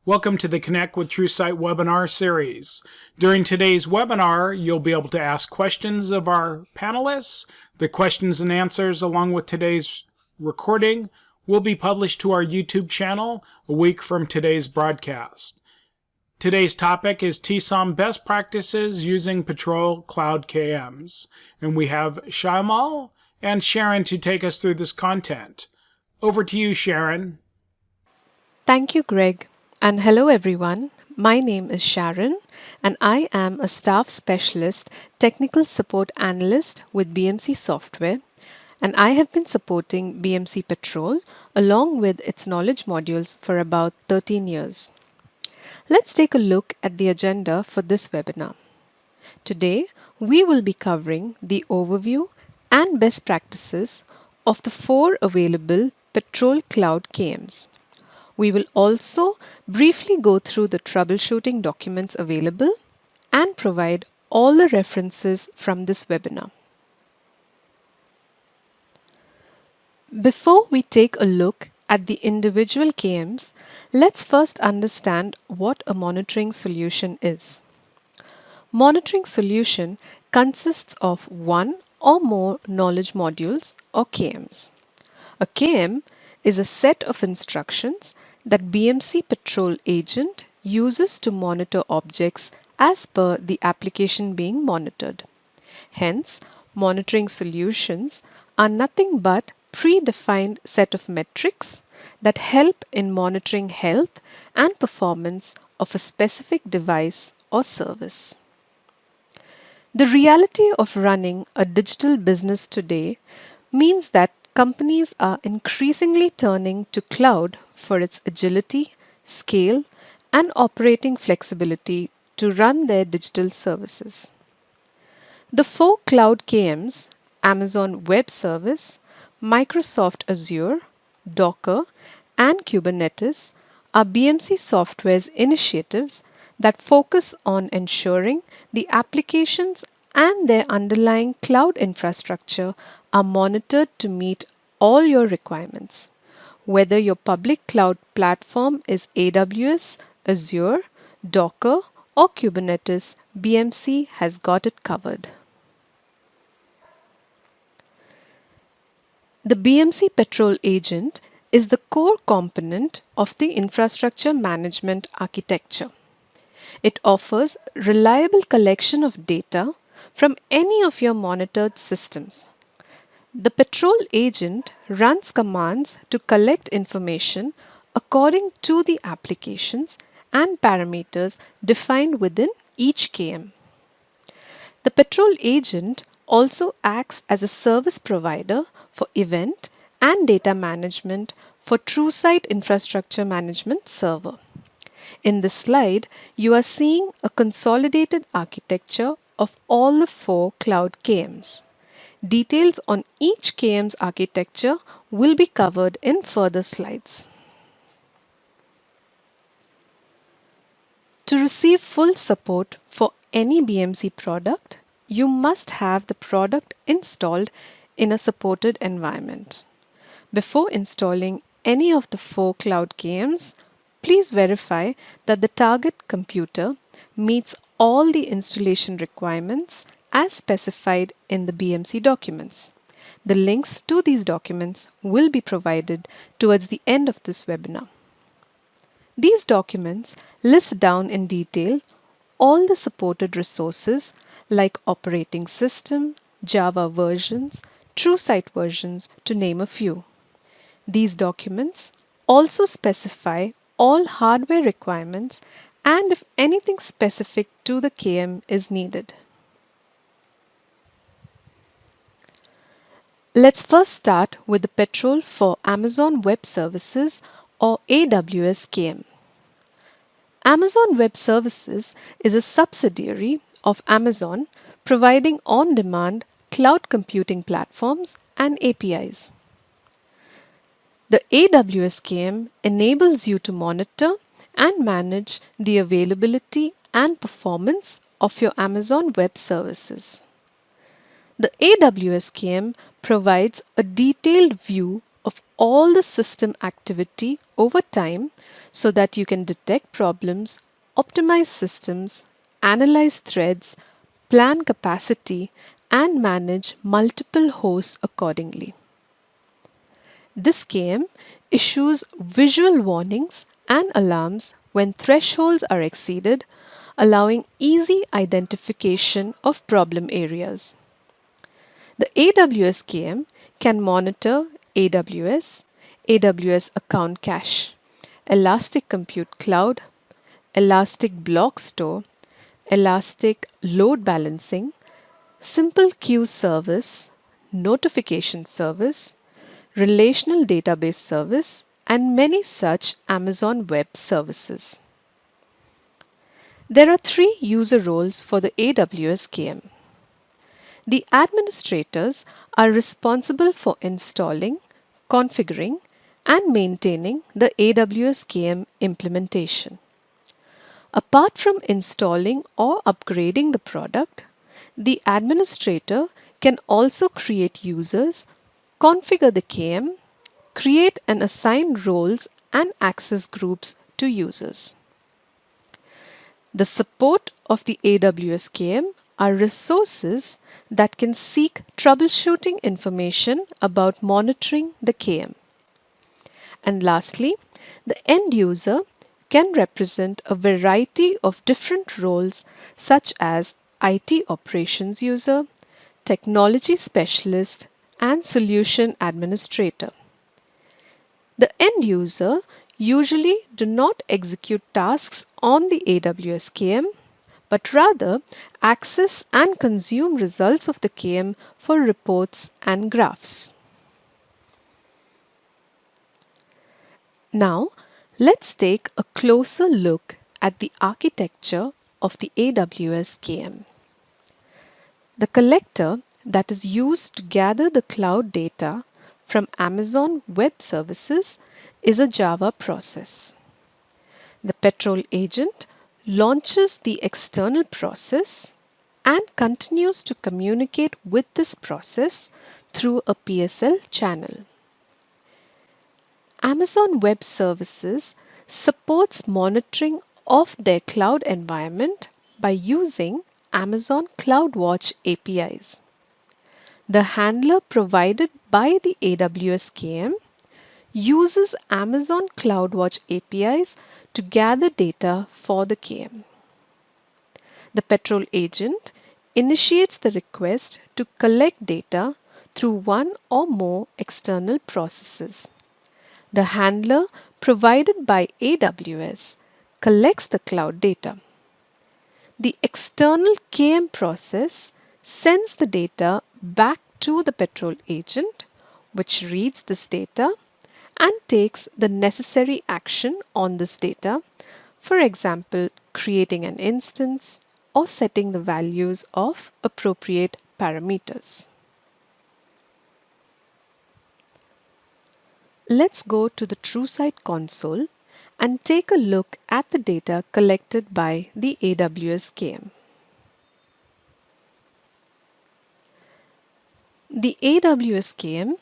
Welcome to the Connect with TrueSight webinar series. During today's webinar, you'll be able to ask questions of our panelists. The questions and answers along with today's recording will be published to our YouTube channel a week from today's broadcast. Today's topic is TSOM best practices using Patrol Cloud KMs. And we have Shyamal and Sharon to take us through this content. Over to you, Sharon. Thank you, Greg. And hello, everyone. My name is Sharon, and I am a staff specialist technical support analyst with BMC Software, and I have been supporting BMC Patrol along with its knowledge modules for about 13 years. Let's take a look at the agenda for this webinar. Today, we will be covering the overview and best practices of the 4 available Patrol Cloud KMs. We will also briefly go through the troubleshooting documents available and provide all the references from this webinar. Before we take a look at the individual KMs, let's first understand what a monitoring solution is. Monitoring solution consists of one or more knowledge modules or KMs. A KM is a set of instructions that BMC Patrol agent uses to monitor objects as per the application being monitored. Hence, monitoring solutions are nothing but predefined set of metrics that help in monitoring health and performance of a specific device or service. The reality of running a digital business today means that companies are increasingly turning to cloud for its agility, scale, and operating flexibility to run their digital services. The 4 cloud KMs, Amazon Web Service, Microsoft Azure, Docker, and Kubernetes, are BMC Software's initiatives that focus on ensuring the applications and their underlying cloud infrastructure are monitored to meet all your requirements. Whether your public cloud platform is AWS, Azure, Docker, or Kubernetes, BMC has got it covered. The BMC Patrol agent is the core component of the infrastructure management architecture. It offers reliable collection of data from any of your monitored systems. The Patrol agent runs commands to collect information according to the applications and parameters defined within each KM. The Patrol agent also acts as a service provider for event and data management for TrueSight Infrastructure Management Server. In this slide, you are seeing a consolidated architecture of all the 4 cloud KMs. Details on each KM's architecture will be covered in further slides. To receive full support for any BMC product, you must have the product installed in a supported environment. Before installing any of the 4 cloud KMs, please verify that the target computer meets all the installation requirements as specified in the BMC documents. The links to these documents will be provided towards the end of this webinar. These documents list down in detail all the supported resources like operating system, Java versions, TrueSight versions, to name a few. These documents also specify all hardware requirements and if anything specific to the KM is needed. Let's first start with the Patrol for Amazon Web Services or AWS KM. Amazon Web Services is a subsidiary of Amazon providing on-demand cloud computing platforms and APIs. The AWS KM enables you to monitor and manage the availability and performance of your Amazon Web Services. The AWS KM provides a detailed view of all the system activity over time so that you can detect problems, optimize systems, analyze threads, plan capacity, and manage multiple hosts accordingly. This KM issues visual warnings and alarms when thresholds are exceeded, allowing easy identification of problem areas. The AWS KM can monitor AWS Account Cache, Elastic Compute Cloud, Elastic Block Store, Elastic Load Balancing, Simple Queue Service, Notification Service, Relational Database Service, and many such Amazon Web Services. There are three user roles for the AWS KM. The administrators are responsible for installing, configuring, and maintaining the AWS KM implementation. Apart from installing or upgrading the product, the administrator can also create users, configure the KM, create and assign roles and access groups to users. The support of the AWS KM are resources that can seek troubleshooting information about monitoring the KM. And lastly, the end user can represent a variety of different roles such as IT operations user, technology specialist, and solution administrator. The end user usually do not execute tasks on the AWS KM, but rather access and consume results of the KM for reports and graphs. Now, let's take a closer look at the architecture of the AWS KM. The collector that is used to gather the cloud data from Amazon Web Services is a Java process. The Patrol agent launches the external process and continues to communicate with this process through a PSL channel. Amazon Web Services supports monitoring of their cloud environment by using Amazon CloudWatch APIs. The handler provided by the AWS KM uses Amazon CloudWatch APIs to gather data for the KM. The Patrol agent initiates the request to collect data through one or more external processes. The handler provided by AWS collects the cloud data. The external KM process sends the data back to the Patrol agent, which reads this data and takes the necessary action on this data, for example, creating an instance or setting the values of appropriate parameters. Let's go to the TrueSight console and take a look at the data collected by the AWS KM. The AWS KM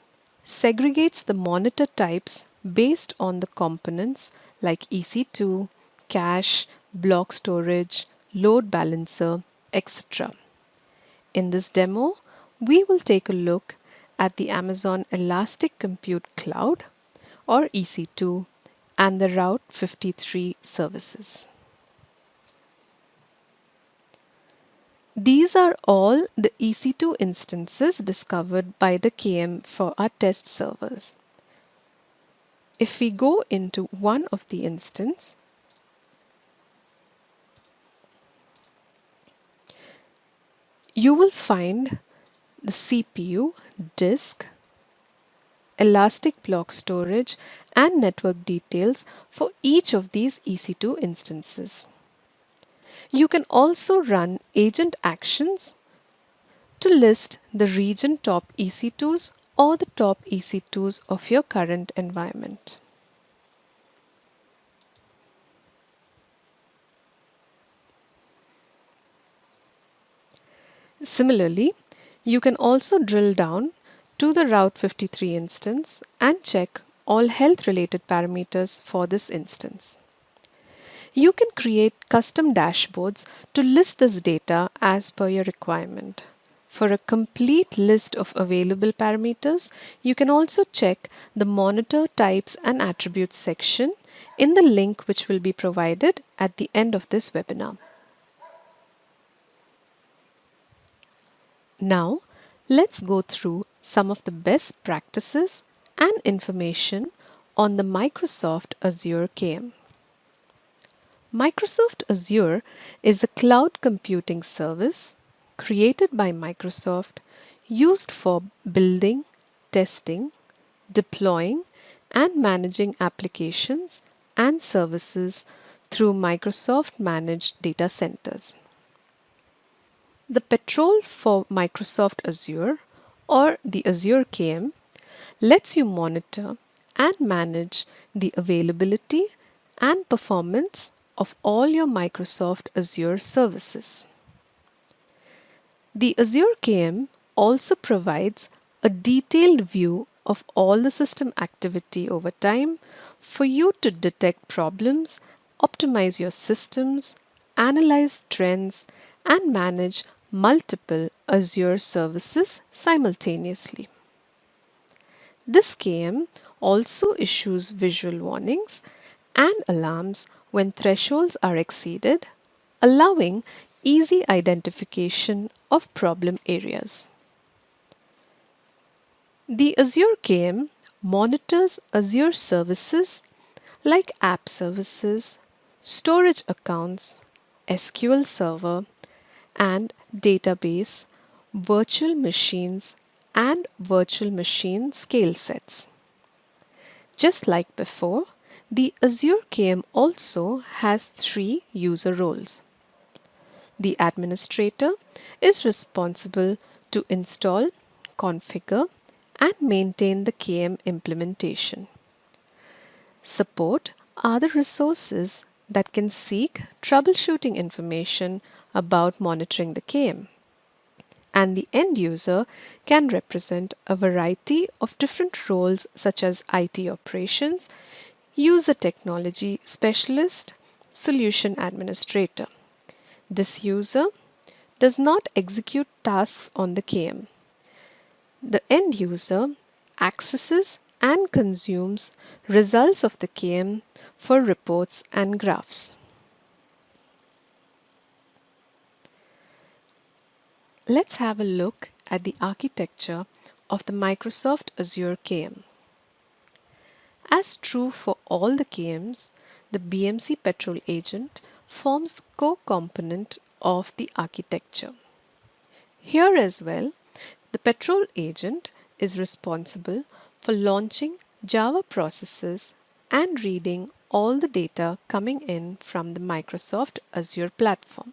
segregates the monitor types based on the components like EC2, cache, block storage, load balancer, etc. In this demo, we will take a look at the Amazon Elastic Compute Cloud or EC2 and the Route 53 services. These are all the EC2 instances discovered by the KM for our test servers. If we go into one of the instances, you will find the CPU, disk, elastic block storage, and network details for each of these EC2 instances. You can also run agent actions to list the region top EC2s or the top EC2s of your current environment. Similarly, you can also drill down to the Route 53 instance and check all health-related parameters for this instance. You can create custom dashboards to list this data as per your requirement. For a complete list of available parameters, you can also check the Monitor Types and Attributes section in the link which will be provided at the end of this webinar. Now, let's go through some of the best practices and information on the Microsoft Azure KM. Microsoft Azure is a cloud computing service created by Microsoft used for building, testing, deploying, and managing applications and services through Microsoft managed data centers. The Patrol for Microsoft Azure, or the Azure KM, lets you monitor and manage the availability and performance of all your Microsoft Azure services. The Azure KM also provides a detailed view of all the system activity over time for you to detect problems, optimize your systems, analyze trends, and manage multiple Azure services simultaneously. This KM also issues visual warnings and alarms when thresholds are exceeded, allowing easy identification of problem areas. The Azure KM monitors Azure services like app services, storage accounts, SQL Server, and database, virtual machines, and virtual machine scale sets. Just like before, the Azure KM also has 3 user roles. The administrator is responsible to install, configure, and maintain the KM implementation. Support are the resources that can seek troubleshooting information about monitoring the KM. And the end user can represent a variety of different roles such as IT operations, user technology specialist, solution administrator. This user does not execute tasks on the KM. The end user accesses and consumes results of the KM for reports and graphs. Let's have a look at the architecture of the Microsoft Azure KM. As true for all the KMs, the BMC PATROL agent forms the core component of the architecture. Here as well, the Patrol agent is responsible for launching Java processes and reading all the data coming in from the Microsoft Azure platform.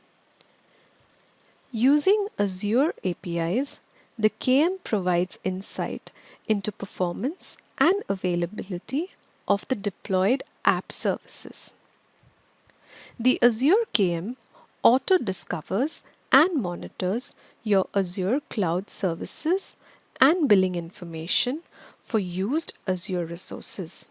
Using Azure APIs, the KM provides insight into performance and availability of the deployed app services. The Azure KM auto-discovers and monitors your Azure cloud services and billing information for used Azure resources.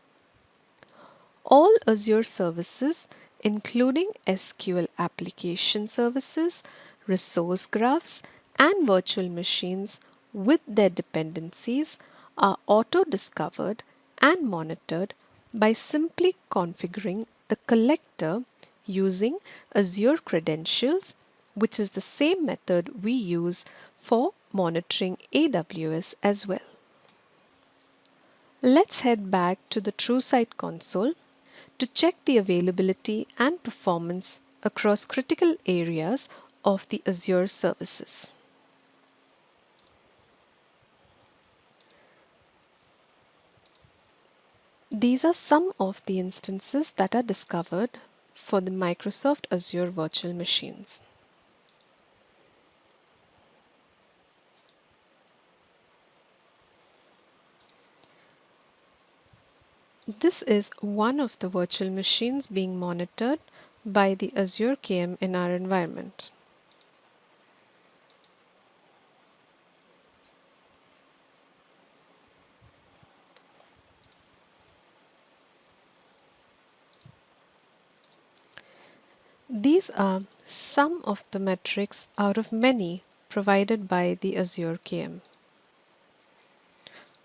All Azure services, including SQL application services, resource graphs, and virtual machines with their dependencies, are auto-discovered and monitored by simply configuring the collector using Azure credentials, which is the same method we use for monitoring AWS as well. Let's head back to the TrueSight console to check the availability and performance across critical areas of the Azure services. These are some of the instances that are discovered for the Microsoft Azure virtual machines. This is one of the virtual machines being monitored by the Azure KM in our environment. These are some of the metrics out of many provided by the Azure KM.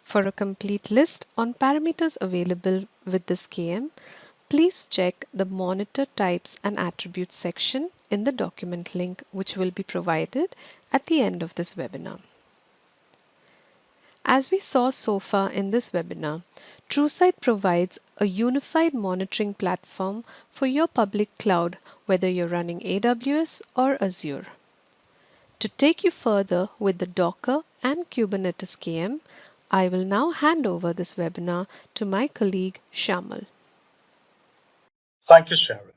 For a complete list on parameters available with this KM, please check the Monitor Types and Attributes section in the document link, which will be provided at the end of this webinar. As we saw so far in this webinar, TrueSight provides a unified monitoring platform for your public cloud, whether you're running AWS or Azure. To take you further with the Docker and Kubernetes KM, I will now hand over this webinar to my colleague Shyamal. Thank you, Sharon.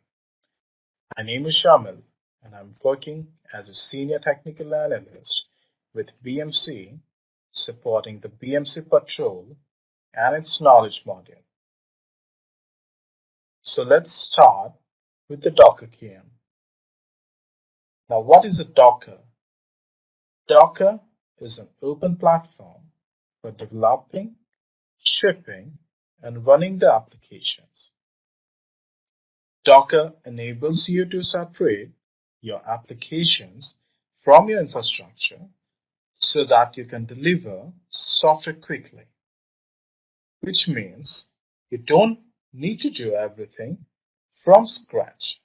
My name is Shyamal, and I'm working as a Senior Technical Analyst with BMC, supporting the BMC PATROL and its knowledge module. So let's start with the Docker KM. Now, what is a Docker? Docker is an open platform for developing, shipping, and running the applications. Docker enables you to separate your applications from your infrastructure so that you can deliver software quickly, which means you don't need to do everything from scratch.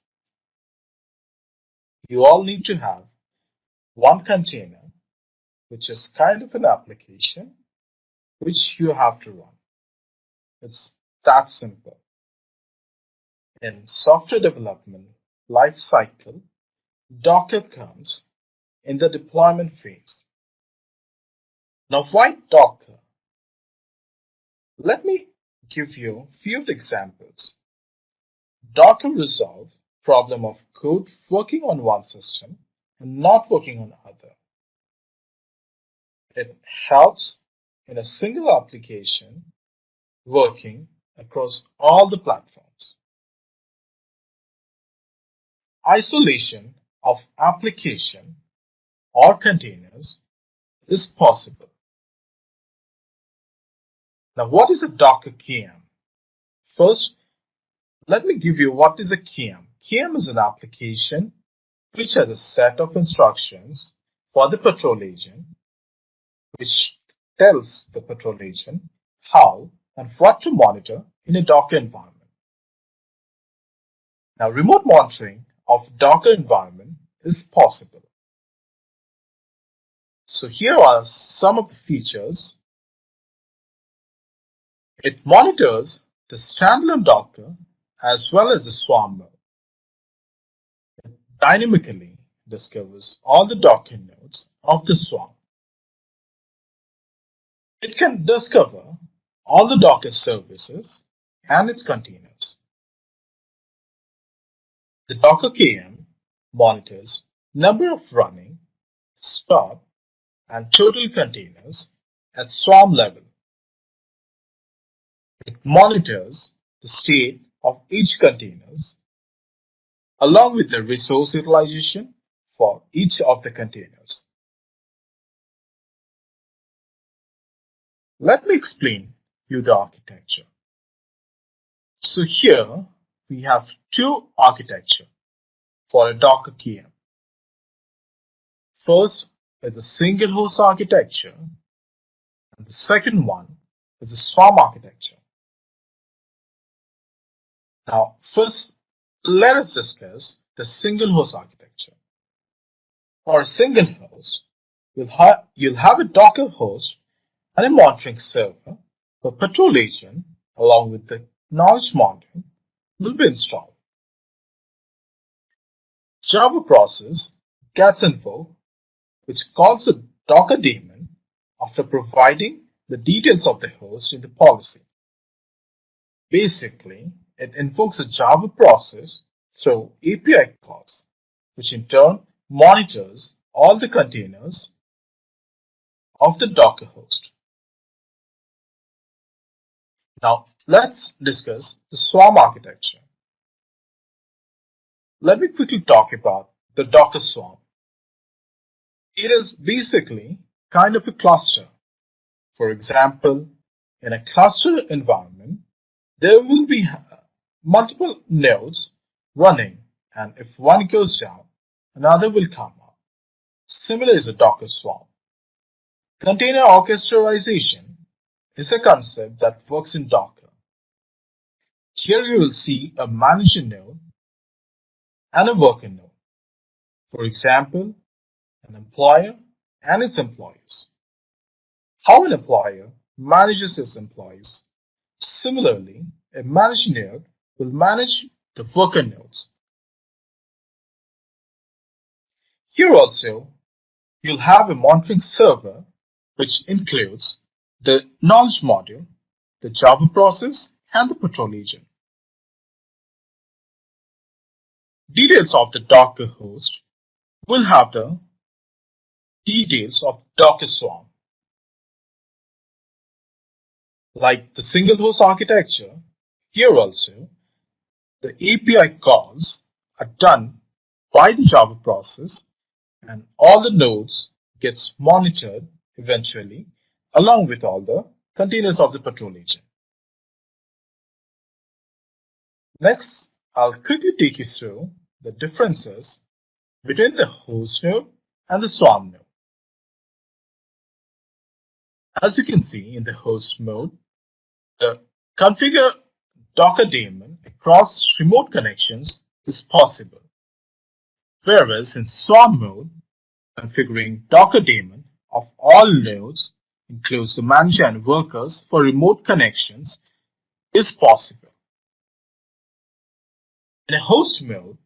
You all need to have one container, which is kind of an application which you have to run. It's that simple. In software development life cycle, Docker comes in the deployment phase. Now, why Docker? Let me give you a few of the examples. Docker resolves the problem of code working on one system and not working on other. It helps in a single application working across all the platforms. Isolation of application or containers is possible. Now, what is a Docker KM? First, let me give you what is a KM. KM is an application which has a set of instructions for the patrol agent, which tells the patrol agent how and what to monitor in a Docker environment. Now, remote monitoring of Docker environment is possible. So here are some of the features. It monitors the standalone Docker as well as the swarm mode. It dynamically discovers all the Docker nodes of the swarm. It can discover all the Docker services and its containers. The Docker KM monitors number of running, stop, and total containers at swarm level. It monitors the state of each containers along with the resource utilization for each of the containers. Let me explain you the architecture. So here we have two architecture for a Docker KM. First is a single host architecture, and the second one is a swarm architecture. Now, first, let us discuss the single host architecture. For a single host, you'll have a Docker host and a monitoring server for patrol agent along with the knowledge module will be installed. Java process gets invoked, which calls the Docker daemon after providing the details of the host in the policy. Basically, it invokes a Java process through API calls, which in turn monitors all the containers of the Docker host. Now, let's discuss the swarm architecture. Let me quickly talk about the Docker swarm. It is basically kind of a cluster. For example, in a cluster environment, there will be multiple nodes running and if one goes down, another will come up. Similar is a Docker swarm. Container orchestration is a concept that works in Docker. Here you will see a manager node and a worker node. For example, an employer and its employees. How an employer manages its employees. Similarly, a manager node will manage the worker nodes. Here also, you'll have a monitoring server which includes the knowledge module, the Java process, and the Patrol agent. Details of the Docker host will have the details of Docker swarm. Like the single host architecture, here also, the API calls are done by the Java process and all the nodes gets monitored eventually along with all the containers of the Patrol agent. Next, I'll quickly take you through the differences between the host node and the swarm node. As you can see in the host mode, the configure Docker daemon across remote connections is possible, whereas in swarm mode, configuring Docker daemon of all nodes includes the manager and workers for remote connections is possible. In a host mode,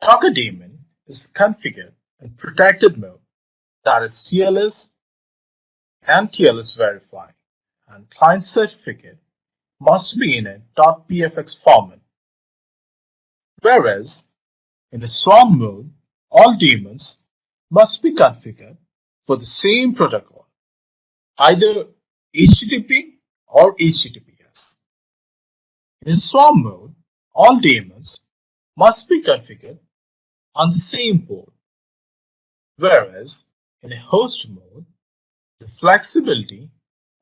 Docker daemon is configured in protected mode, that is TLS and TLS verify, and client certificate must be in a .pfx format. Whereas in the swarm mode, all daemons must be configured for the same protocol, either HTTP or HTTPS. In swarm mode, all daemons must be configured on the same port, whereas in a host mode, the flexibility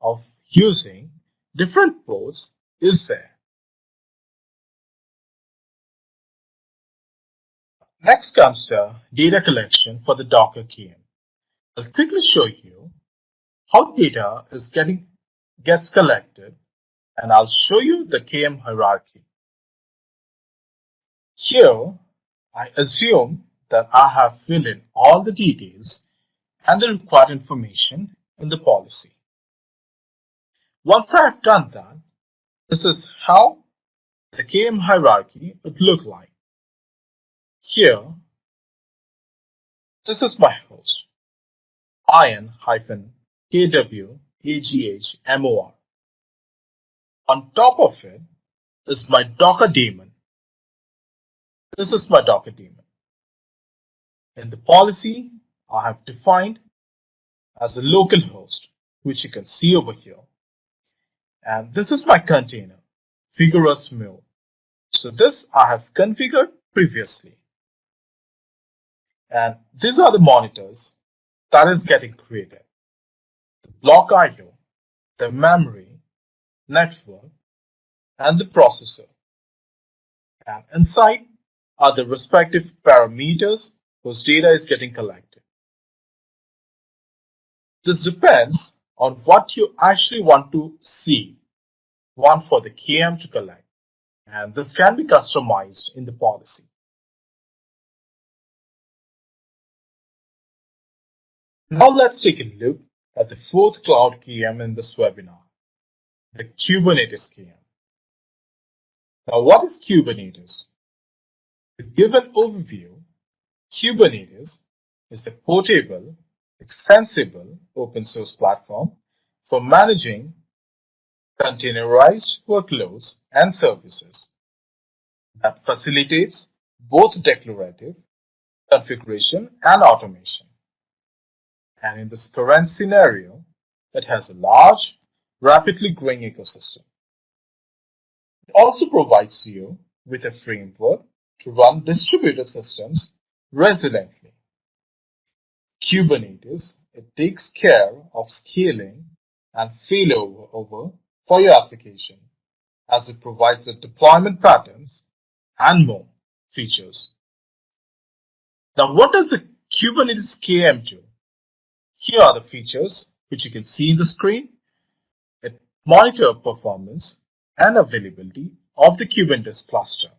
of using different ports is there. Next comes the data collection for the Docker KM. I'll quickly show you how data gets collected, and I'll show you the KM hierarchy. Here, I assume that I have filled in all the details and the required information in the policy. Once I have done that, this is how the KM hierarchy would look like. Here, this is my host, IN-KW-AGH-MOR. On top of it is my Docker daemon. This is my Docker daemon. In the policy, I have defined as a local host, which you can see over here. And this is my container, vigorous mode. So this I have configured previously. And these are the monitors that is getting created. The block I/O, the memory, network, and the processor. And inside are the respective parameters whose data is getting collected. This depends on what you actually want to see, want for the KM to collect, and this can be customized in the policy. Now let's take a look at the fourth cloud KM in this webinar, the Kubernetes KM. Now what is Kubernetes? To give an overview, Kubernetes is a portable, extensible open source platform for managing containerized workloads and services that facilitates both declarative configuration and automation. And in this current scenario, it has a large, rapidly growing ecosystem. It also provides you with a framework to run distributed systems resiliently. Kubernetes, it takes care of scaling and failover for your application, as it provides the deployment patterns and more. features. Now, what does the Kubernetes KM do? Here are the features which you can see in the screen. It monitors performance and availability of the Kubernetes cluster.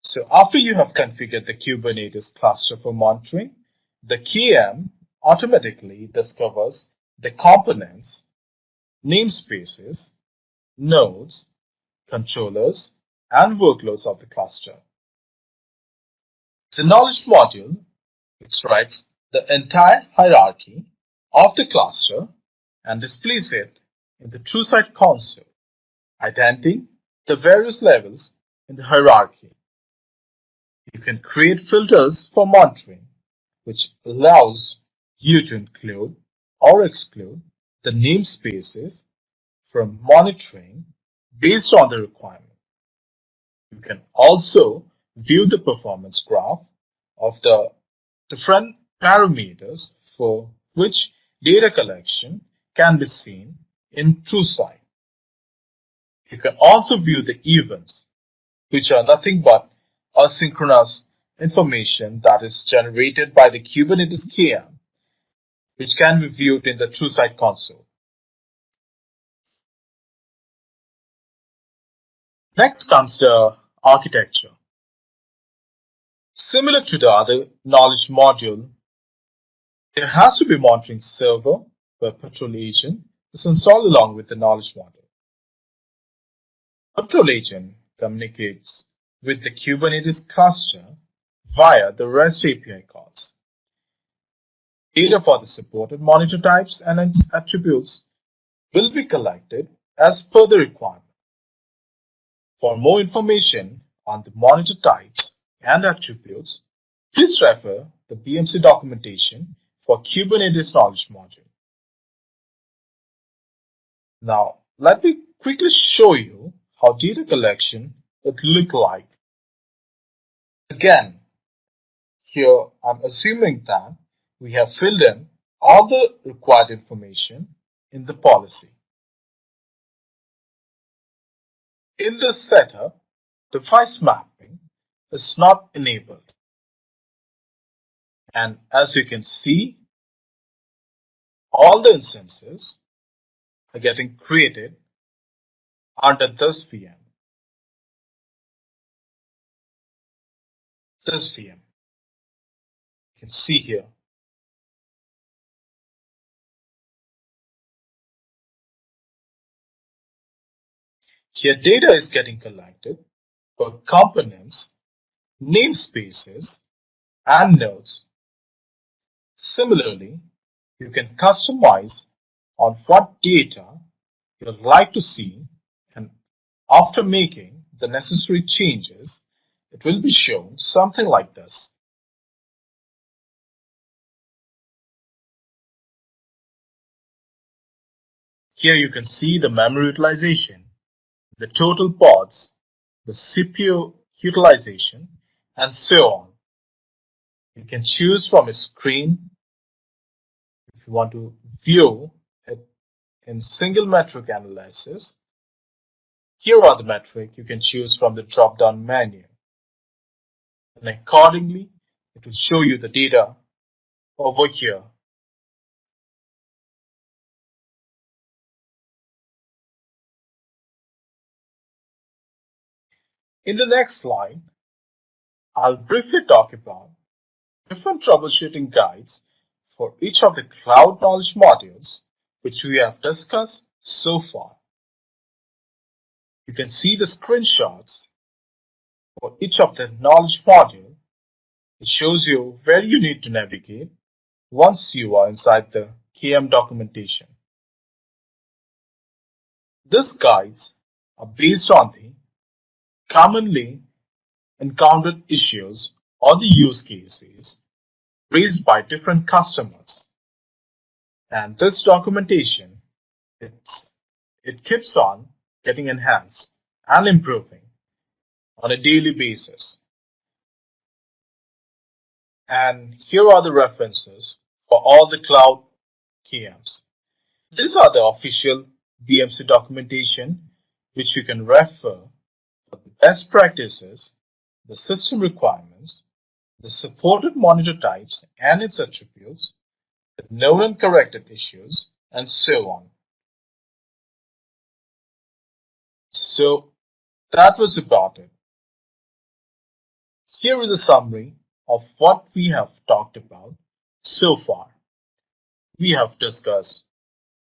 So after you have configured the Kubernetes cluster for monitoring, the KM automatically discovers the components, namespaces, nodes, controllers, and workloads of the cluster. The knowledge module extracts the entire hierarchy of the cluster and displays it in the TrueSight console, identifying the various levels in the hierarchy. You can create filters for monitoring, which allows you to include or exclude the namespaces from monitoring based on the requirement. You can also view the performance graph of the different parameters for which data collection can be seen in TrueSight. You can also view the events, which are nothing but asynchronous information that is generated by the Kubernetes KM, which can be viewed in the TrueSight console. Next comes the architecture. Similar to the other knowledge module, there has to be monitoring server where Patrol agent is installed along with the knowledge module. Patrol agent communicates with the Kubernetes cluster via the REST API calls. Data for the supported monitor types and its attributes will be collected as per the requirement. For more information on the monitor types and attributes, please refer the BMC documentation for Kubernetes knowledge module. Now, let me quickly show you how data collection would look like. Again, here I'm assuming that we have filled in all the required information in the policy. In this setup, device mapping is not enabled. And as you can see, all the instances are getting created under this VM. This VM. You can see here. Here data is getting collected for components, namespaces, and nodes. Similarly, you can customize on what data you'd like to see, and after making the necessary changes, it will be shown something like this. Here you can see the memory utilization, the total pods, the CPU utilization, and so on. You can choose from a screen if you want to view it in single metric analysis. Here are the metrics you can choose from the drop-down menu. And accordingly, it will show you the data over here. In the next slide, I'll briefly talk about different troubleshooting guides for each of the cloud knowledge modules which we have discussed so far. You can see the screenshots for each of the knowledge module. It shows you where you need to navigate once you are inside the KM documentation. These guides are based on the commonly encountered issues or the use cases raised by different customers. And this documentation, it keeps on getting enhanced and improving on a daily basis. And here are the references for all the cloud KMs. These are the official BMC documentation which you can refer for the best practices the system requirements, the supported monitor types and its attributes, the known and corrected issues, and so on. So that was about it. Here is a summary of what we have talked about so far. We have discussed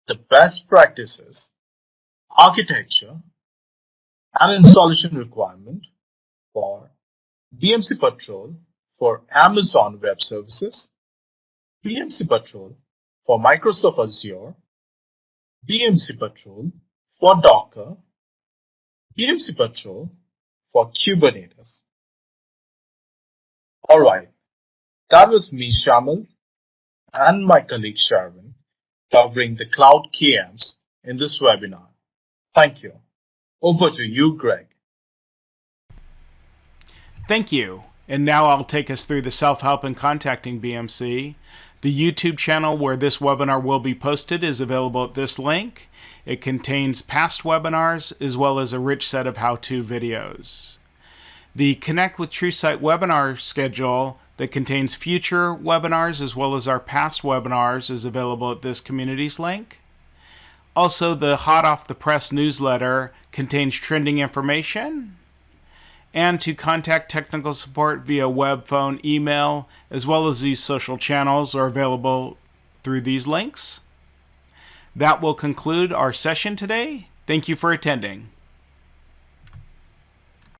the best practices, architecture, and installation requirement for BMC Patrol for Amazon Web Services, BMC Patrol for Microsoft Azure, BMC Patrol for Docker, BMC Patrol for Kubernetes. Alright, that was me, Shyamal, and my colleague Sharon covering the Cloud KMs in this webinar. Thank you. Over to you, Greg. Thank you. And now I'll take us through the self-help in contacting BMC. The YouTube channel where this webinar will be posted is available at this link. It contains past webinars as well as a rich set of how-to videos. The Connect with TrueSight webinar schedule that contains future webinars as well as our past webinars is available at this communities link. Also, the Hot Off the Press newsletter contains trending information. And to contact technical support via web, phone, email, as well as these social channels are available through these links. That will conclude our session today. Thank you for attending.